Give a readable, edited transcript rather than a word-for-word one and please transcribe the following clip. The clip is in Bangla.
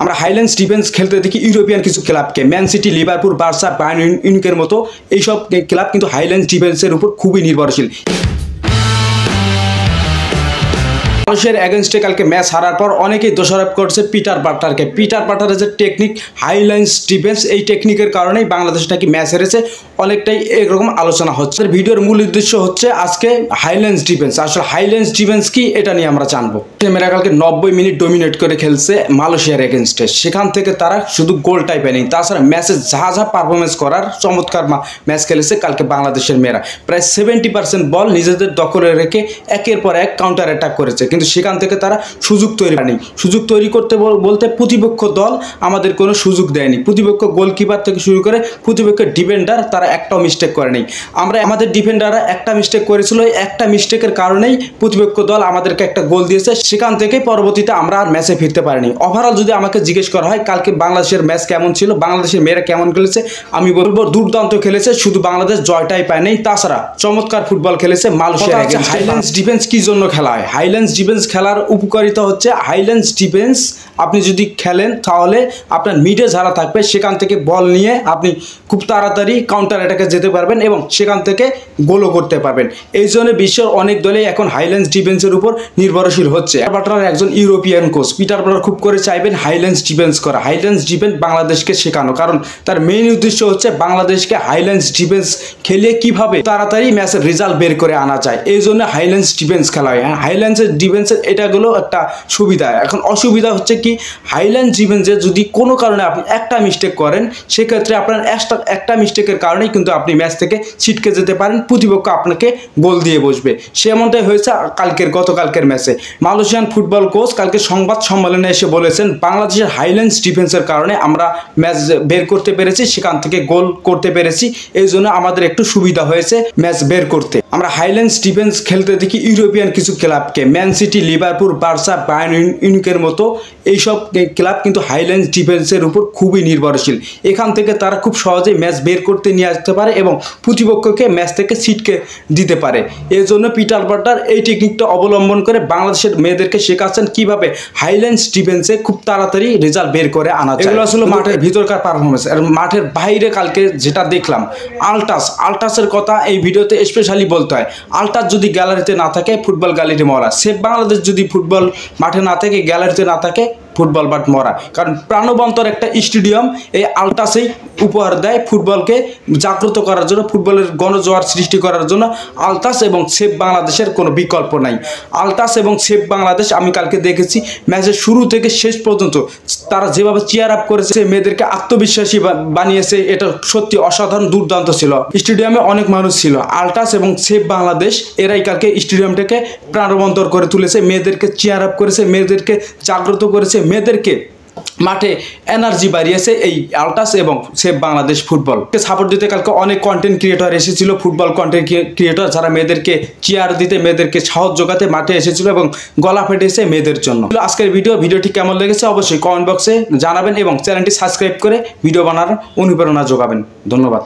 আমরা হাইল্যান্ডস ডিফেন্স খেলতে দেখি ইউরোপিয়ান কিছু ক্লাবকে, Man City, Liverpool, Barca, Bayern মিউনিখের মতো এইসব ক্লাব কিন্তু হাইল্যান্ডস ডিফেন্সের উপর খুবই নির্ভরশীল। মানুষের এগেনস্টে কালকে ম্যাচ হারার পর অনেকেই দোষারোপ করছে পিটার বাটলারকে। পিটার বাটলারের যে টেকনিক হাইল্যান্ডস ডিফেন্স, এই টেকনিকের কারণেই বাংলাদেশ নাকি ম্যাচ হেরেছে, অনেকটাই এরকম আলোচনা হচ্ছে। ভিডিওর মূল উদ্দেশ্য হচ্ছে আজকে হাইল্যান্ডস ডিফেন্স, আসলে হাইল্যান্ডস ডিফেন্স কি এটা নিয়ে আমরা জানবো। মেয়েরা কালকে 90 মিনিট ডোমিনেট করে খেলছে মালয়েশিয়ার এগেনস্টে, সেখান থেকে তারা শুধু গোলটাই পেয়নি, তাছাড়া ম্যাচে যা যা পারফরমেন্স করার চমৎকার ম্যাচ খেলেছে কালকে বাংলাদেশের মেয়েরা। প্রায় 70% বল নিজেদের দখলে রেখে একের পর এক কাউন্টার অ্যাটাক করেছে, কিন্তু সেখান থেকে তারা সুযোগ তৈরি করেনি। সুযোগ তৈরি করতে বলতে প্রতিপক্ষ দল আমাদের কোনো সুযোগ দেয়নি। প্রতিপক্ষ গোলকিপার থেকে শুরু করে প্রতিপক্ষের ডিফেন্ডার তারা একটাও মিস্টেক করেনি। আমাদের ডিফেন্ডাররা একটা মিস্টেক করেছিল, একটা মিস্টেকের কারণেই প্রতিপক্ষ দল আমাদেরকে একটা গোল দিয়েছে, সেখান থেকে পরবর্তীতে আমরা আর ম্যাচে ফিরতে পারিনি। ওভারঅল যদি আমাকে জিজ্ঞেস করা হয় কালকে বাংলাদেশের ম্যাচ কেমন ছিল, বাংলাদেশের মেয়েরা কেমন খেলেছে, আমি বলবো দুর্দান্ত খেলেছে। শুধু বাংলাদেশ জয়টাই পায় নাই, তাছাড়া চমৎকার ফুটবল খেলেছে মালয়েশিয়ার এগেইনস্টে। হাইল্যান্ডস ডিফেন্স কি জন্য খেলা হয়? হাইল্যান্ডস ডিফেন্স খেলার উপকারিতা হচ্ছে, হাইল্যান্ডস ডিফেন্স আপনি যদি খেলেন তাহলে আপনার মিডে যারা থাকবে সেখান থেকে বল নিয়ে আপনি খুব তাড়াতাড়ি কাউন্টার অ্যাটাকে যেতে পারবেন এবং সেখান থেকে গোলও করতে পারবেন। এই জন্য বিশ্বের অনেক দলেই এখন হাইল্যান্ডস ডিফেন্সের উপর নির্ভরশীল হচ্ছে। বাটলার একজন ইউরোপিয়ান কোচ, পিটার বাটলার খুব করে চাইবেন হাইল্যান্ডস ডিফেন্স করা, হাইল্যান্ডস ডিফেন্স বাংলাদেশকে শেখানো, কারণ তার মেইন উদ্দেশ্য হচ্ছে বাংলাদেশকে হাইল্যান্ডস ডিফেন্স খেলিয়ে কিভাবে তাড়াতাড়ি ম্যাচের রেজাল্ট বের করে আনা যায়। এই জন্য হাইল্যান্ডস ডিফেন্স খেলা হয়। হাইল্যান্ডস ডিফেন্সের এটাগুলো একটা সুবিধা। এখন অসুবিধা হচ্ছে কি, হাইল্যান্ডস ডিফেন্সে যদি কোনো কারণে আপনি একটা মিস্টেক করেন, সেক্ষেত্রে আপনার একটা মিস্টেকের কারণেই কিন্তু আপনি ম্যাচ থেকে ছিটকে যেতে পারেন, প্রতিপক্ষ আপনাকে গোল দিয়ে বসবে। সেমনটাই হয়েছে গতকালকের ম্যাচে। মালয়েশিয়ান ফুটবল কোচ কালকে সংবাদ সম্মেলনে এসে বলেছেন, বাংলাদেশের হাইল্যান্ডস ডিফেন্সের কারণে আমরা ম্যাচ বের করতে পেরেছি, সেখান থেকে গোল করতে পেরেছি, এই জন্য আমাদের একটু সুবিধা হয়েছে ম্যাচ বের করতে। আমরা হাইল্যান্ডস ডিফেন্স খেলতে দেখি ইউরোপিয়ান কিছু ক্লাবকে, Man City, Liverpool, Barca, Bayern মিউনিখের মতো এইসব ক্লাব কিন্তু হাইল্যান্ডস ডিফেন্সের উপর খুবই নির্ভরশীল। এখান থেকে তারা খুব সহজেই ম্যাচ বের করতে নিয়ে আসতে পারে এবং প্রতিপক্ষকে ম্যাচ থেকে ছিটকে দিতে পারে। এই জন্য পিটার বাটলার এই টেকনিকটা অবলম্বন করে বাংলাদেশের মেয়েদেরকে শেখাচ্ছেন কিভাবে হাইল্যান্ডস ডিফেন্সে খুব তাড়াতাড়ি রেজাল্ট বের করে আনা যায়। এগুলো আসলে মাঠের ভিতরকার পারফরমেন্স। আর মাঠের বাইরে কালকে যেটা দেখলাম, আলটাসের কথা এই ভিডিওতে স্পেশালি বলতে হয়। আলটাস যদি গ্যালারিতে না থাকে, ফুটবল গ্যালারি মরা। সেভ বাংলাদেশ যদি ফুটবল মাঠে না থাকে, গ্যালারিতে না থাকে, ফুটবল মাঠ মরা। কারণ প্রাণবন্তর একটা স্টেডিয়াম এই আলটাসেই উপহার দেয় ফুটবলকে জাগ্রত করার জন্য, ফুটবলের গণজোয়ার সৃষ্টি করার জন্য আলটাস এবং সেভ বাংলাদেশের কোনো বিকল্প নাই। আলটাস এবং সেভ বাংলাদেশ আমি কালকে দেখেছি ম্যাচের শুরু থেকে শেষ পর্যন্ত তারা যেভাবে চিয়ার আপ করেছে, মেয়েদেরকে আত্মবিশ্বাসী বানিয়েছে, এটা সত্যি অসাধারণ, দুর্দান্ত ছিল। স্টেডিয়ামে অনেক মানুষ ছিল। আলটাস এবং সেভ বাংলাদেশ এরাই কালকে স্টেডিয়ামটাকে প্রাণবন্তর করে তুলেছে, মেয়েদেরকে চিয়ার আপ করেছে, মেয়েদেরকে জাগ্রত করেছে, মেয়েদেরকে মাঠে এনার্জি বাড়িয়েছে এই আলটাস এবং সেভ বাংলাদেশ ফুটবলকে সাপোর্ট দিতে কালকে অনেক কন্টেন্ট ক্রিয়েটর এসেছিল, ফুটবল কন্টেন্ট ক্রিয়েটর যারা মেয়েদেরকে চেয়ার দিতে, মেয়েদেরকে সাহস যোগাতে মাঠে এসেছিল এবং গলা ফেটেছে মেয়েদের জন্য। আজকের ভিডিওটি কেমন লেগেছে অবশ্যই কমেন্ট বক্সে জানাবেন এবং চ্যানেলটি সাবস্ক্রাইব করে ভিডিও বানানোর অনুপ্রেরণা যোগাবেন। ধন্যবাদ।